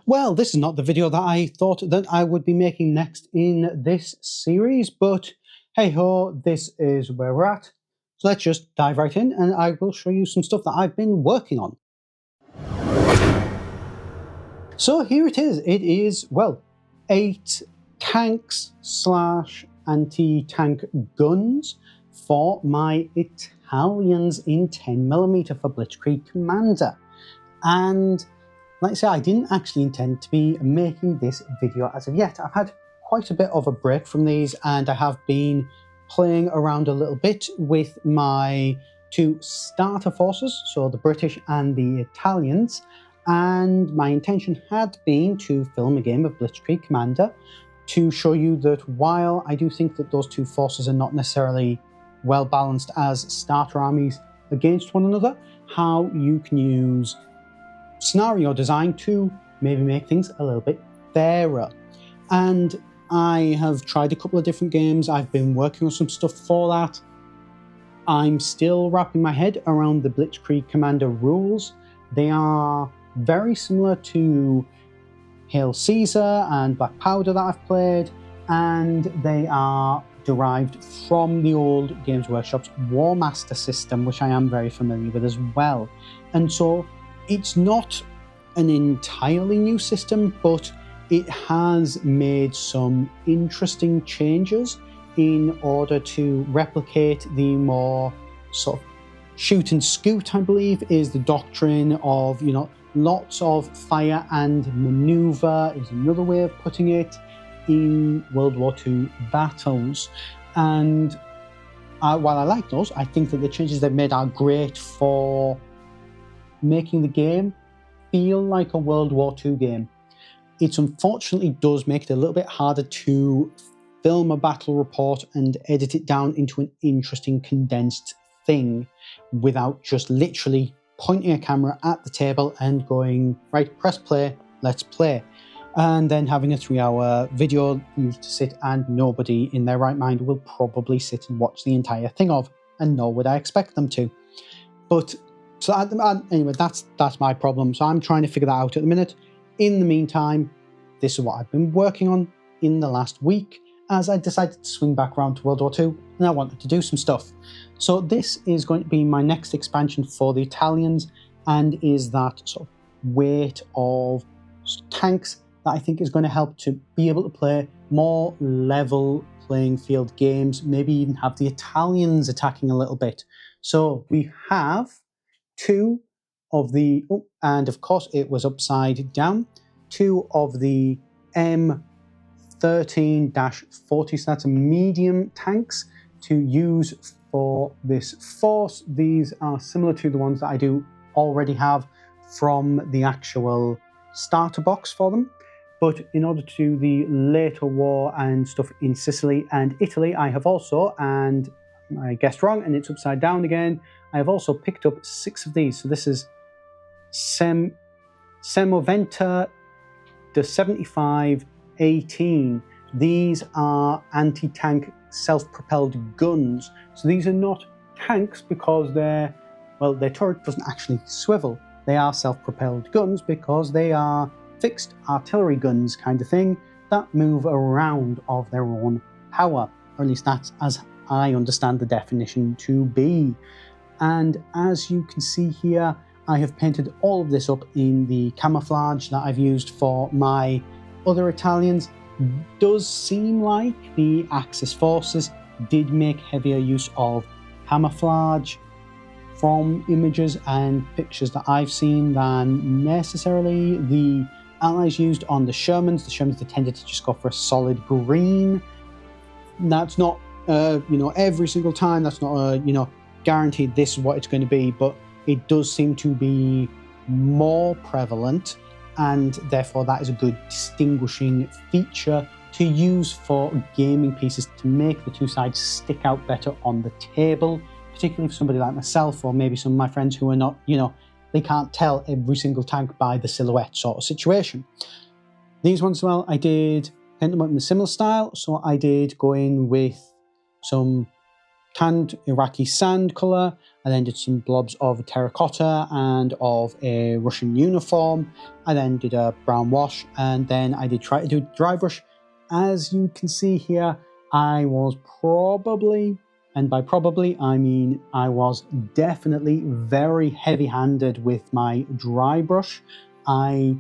Well, this is not the video that I thought that I would be making next in this series, but hey ho, this is where we're at. So let's just dive right in and I will show you some stuff that I've been working on. So here it is. It is, well, 8 tanks / anti-tank guns for my Italians in 10mm for Blitzkrieg Commander. And like I say, I didn't actually intend to be making this video as of yet. I've had quite a bit of a break from these and I have been playing around a little bit with my 2 starter forces, so the British and the Italians, and my intention had been to film a game of Blitzkrieg Commander to show you that while I do think that those 2 forces are not necessarily well balanced as starter armies against one another, how you can use scenario design to maybe make things a little bit fairer. And I have tried a couple of different games. I've been working on some stuff for that. I'm still wrapping my head around the Blitzkrieg Commander rules. They are very similar to Hail Caesar and Black Powder that I've played, and they are derived from the old Games Workshop's War Master system, which I am very familiar with as well. And so it's not an entirely new system, but it has made some interesting changes in order to replicate the more sort of shoot and scoot, I believe, is the doctrine of, lots of fire and maneuver is another way of putting it in World War II battles. And while I like those, I think that the changes they've made are great for making the game feel like a World War II game. It unfortunately does make it a little bit harder to film a battle report and edit it down into an interesting condensed thing without just literally pointing a camera at the table and going, right, press play, let's play. And then having a 3-hour video used to sit, and nobody in their right mind will probably sit and watch the entire thing of, and nor would I expect them to. But so anyway, that's my problem. So I'm trying to figure that out at the minute. In the meantime, this is what I've been working on in the last week, as I decided to swing back around to World War II and I wanted to do some stuff. So this is going to be my next expansion for the Italians, and is that sort of weight of tanks that I think is going to help to be able to play more level playing field games, maybe even have the Italians attacking a little bit. So we have 2 of the, and of course it was upside down, 2 of the M13-40, so that's medium tanks to use for this force. These are similar to the ones that I do already have from the actual starter box for them. But in order to do the later war and stuff in Sicily and Italy, I have also, and I guessed wrong and it's upside down again, I have also picked up 6 of these. So this is Semoventa de 75-18. These are anti-tank self-propelled guns. So these are not tanks because their turret doesn't actually swivel. They are self-propelled guns because they are fixed artillery guns kind of thing that move around of their own power. Or at least that's as I understand the definition to be. And as you can see here, I have painted all of this up in the camouflage that I've used for my other Italians. Does seem like the Axis forces did make heavier use of camouflage from images and pictures that I've seen than necessarily the Allies used on the Shermans. The Shermans, they tended to just go for a solid green. That's not, every single time. That's not, guaranteed this is what it's going to be, but it does seem to be more prevalent, and therefore that is a good distinguishing feature to use for gaming pieces to make the 2 sides stick out better on the table, particularly for somebody like myself or maybe some of my friends who are not, they can't tell every single tank by the silhouette sort of situation. These ones as well, I did paint them up in a similar style, so I did go in with some tanned Iraqi sand colour. I then did some blobs of terracotta and of a Russian uniform. I then did a brown wash, and then I did try to do dry brush. As you can see here, I was probably, and by probably I mean I was definitely very heavy-handed with my dry brush. I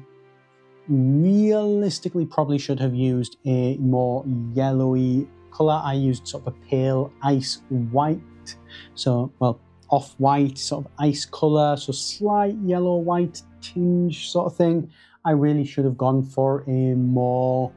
realistically probably should have used a more yellowy colour. I used sort of a pale ice white, so well, off-white sort of ice colour, so slight yellow-white tinge sort of thing. I really should have gone for a more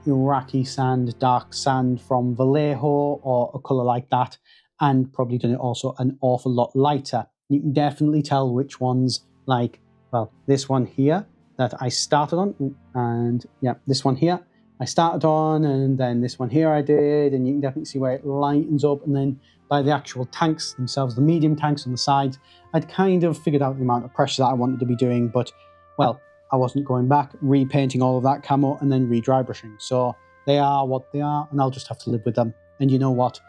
Iraqi sand, dark sand from Vallejo or a colour like that, and probably done it also an awful lot lighter. You can definitely tell which ones, like, well, this one here that I started on, and yeah, this one here I started on, and then this one here I did, and you can definitely see where it lightens up, and then by the actual tanks themselves, the medium tanks on the sides, I'd kind of figured out the amount of pressure that I wanted to be doing, but, well, I wasn't going back, repainting all of that camo and then re-dry brushing. So they are what they are, and I'll just have to live with them. And you know what?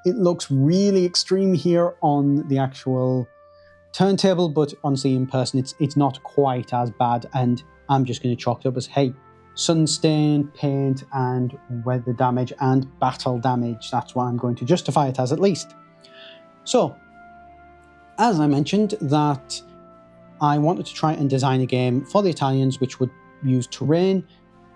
It looks really extreme here on the actual turntable, but honestly in person it's not quite as bad, and I'm just going to chalk it up as, hey, sun stain, paint, and weather damage and battle damage. That's what I'm going to justify it as, at least. So, as I mentioned, that I wanted to try and design a game for the Italians which would use terrain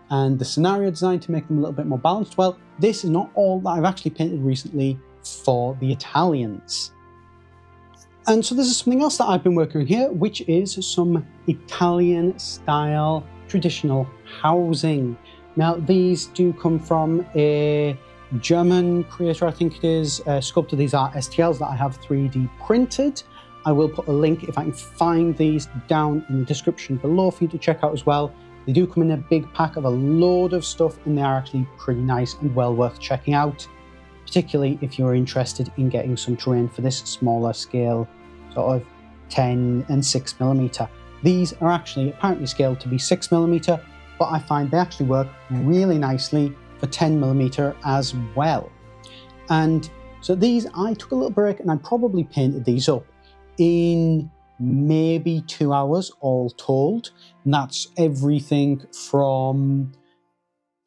and the scenario design to make them a little bit more balanced. Well, this is not all that I've actually painted recently for the Italians. And so this is something else that I've been working on here, which is some Italian-style traditional housing. Now, these do come from a German creator, I think it is, sculptor. These are STLs that I have 3D printed. I will put a link, if I can find these, down in the description below for you to check out as well. They do come in a big pack of a load of stuff, and they are actually pretty nice and well worth checking out, particularly if you're interested in getting some terrain for this smaller scale, sort of 10 and 6mm. These are actually apparently scaled to be 6mm, but I find they actually work really nicely for 10mm as well. And so these, I took a little break and I probably painted these up in maybe 2 hours all told. And that's everything from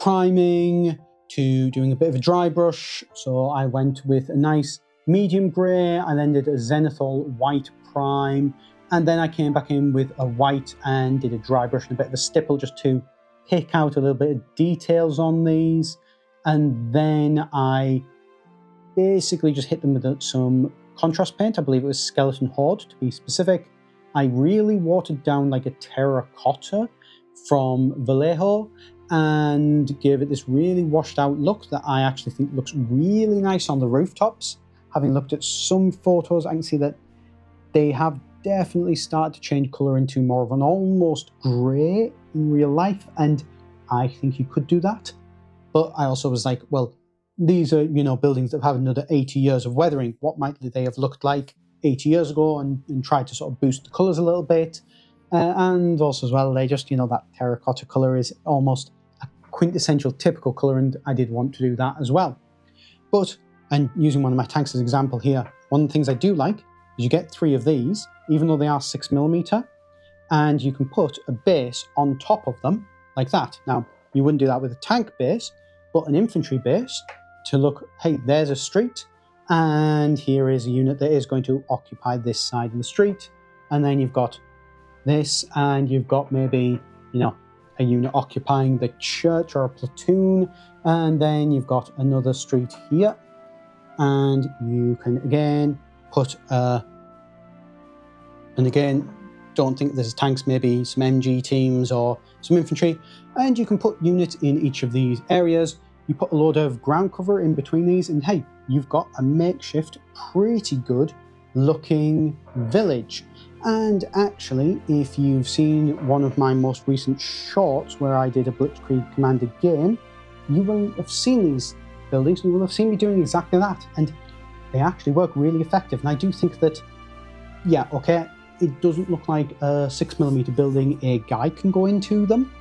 priming to doing a bit of a dry brush. So I went with a nice medium grey, I then did a zenithal white prime, and then I came back in with a white and did a dry brush and a bit of a stipple just to pick out a little bit of details on these. And then I basically just hit them with some contrast paint. I believe it was Skeleton Horde to be specific. I really watered down like a terracotta from Vallejo and gave it this really washed out look that I actually think looks really nice on the rooftops. Having looked at some photos, I can see that they have definitely started to change colour into more of an almost grey in real life, and I think you could do that. But I also was like, well, these are, you know, buildings that have another 80 years of weathering. What might they have looked like 80 years ago, and tried to sort of boost the colours a little bit. And also as well, they just, you know, that terracotta colour is almost a quintessential typical colour, and I did want to do that as well. But, and using one of my tanks as an example here, one of the things I do like is you get 3 of these, even though they are 6mm, and you can put a base on top of them like that. Now, you wouldn't do that with a tank base, but an infantry base to look, hey, there's a street, and here is a unit that is going to occupy this side of the street, and then you've got this, and you've got maybe, you know, a unit occupying the church or a platoon, and then you've got another street here, and you can again put and again, don't think there's tanks, maybe some MG teams or some infantry, and you can put units in each of these areas. You put a load of ground cover in between these, and hey, you've got a makeshift, pretty good looking village. And actually, if you've seen one of my most recent shorts where I did a Blitzkrieg commanded game, you will have seen these buildings, and you will have seen me doing exactly that. And they actually work really effective. And I do think that, yeah, okay, it doesn't look like a 6mm building a guy can go into them.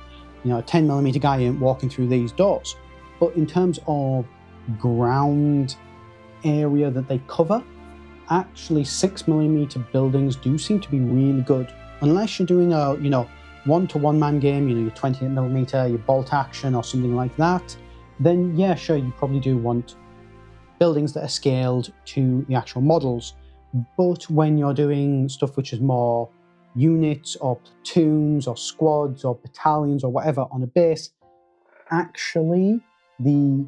You know, a 10mm guy ain't walking through these doors. But in terms of ground area that they cover, actually 6mm buildings do seem to be really good. Unless you're doing a, one-to-one man game, your 28mm, your bolt action or something like that, then yeah, sure, you probably do want buildings that are scaled to the actual models. But when you're doing stuff which is more units or platoons or squads or battalions or whatever on a base, actually the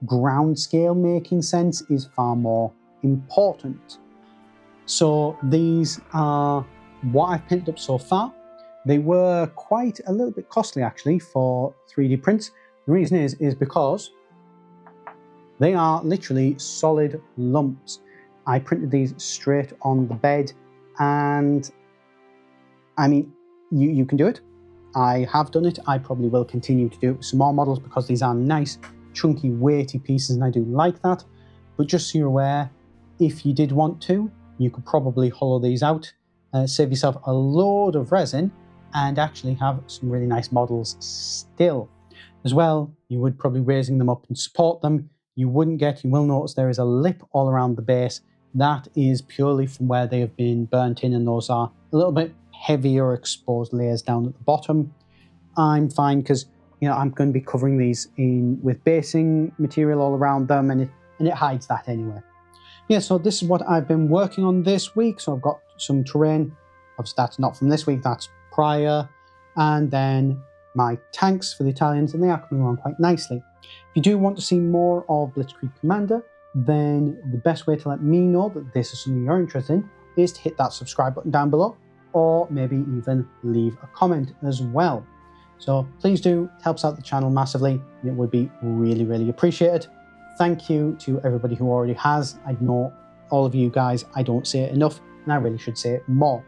ground scale making sense is far more important. So these are what I've picked up so far. They were quite a little bit costly actually for 3D prints. The reason is because they are literally solid lumps. I printed these straight on the bed, and I mean, you can do it. I have done it. I probably will continue to do it with some more models because these are nice, chunky, weighty pieces, and I do like that. But just so you're aware, if you did want to, you could probably hollow these out, save yourself a load of resin, and actually have some really nice models still. As well, you would probably raising them up and support them. You will notice there is a lip all around the base. That is purely from where they have been burnt in, and those are a little bit heavier exposed layers down at the bottom. I'm fine because I'm going to be covering these with basing material all around them, and it hides that anyway. Yeah, so this is what I've been working on this week. So I've got some terrain. Obviously, that's not from this week, that's prior. And then my tanks for the Italians, and they are coming along quite nicely. If you do want to see more of Blitzkrieg Commander, then the best way to let me know that this is something you're interested in is to hit that subscribe button down below, or maybe even leave a comment as well. So please do, it helps out the channel massively, and it would be really, really appreciated. Thank you to everybody who already has. I know all of you guys, I don't say it enough, and I really should say it more.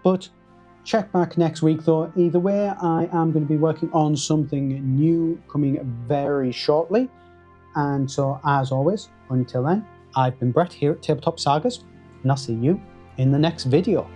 But check back next week though. Either way, I am going to be working on something new coming very shortly. And so as always, until then, I've been Brett here at Tabletop Sagas, and I'll see you in the next video.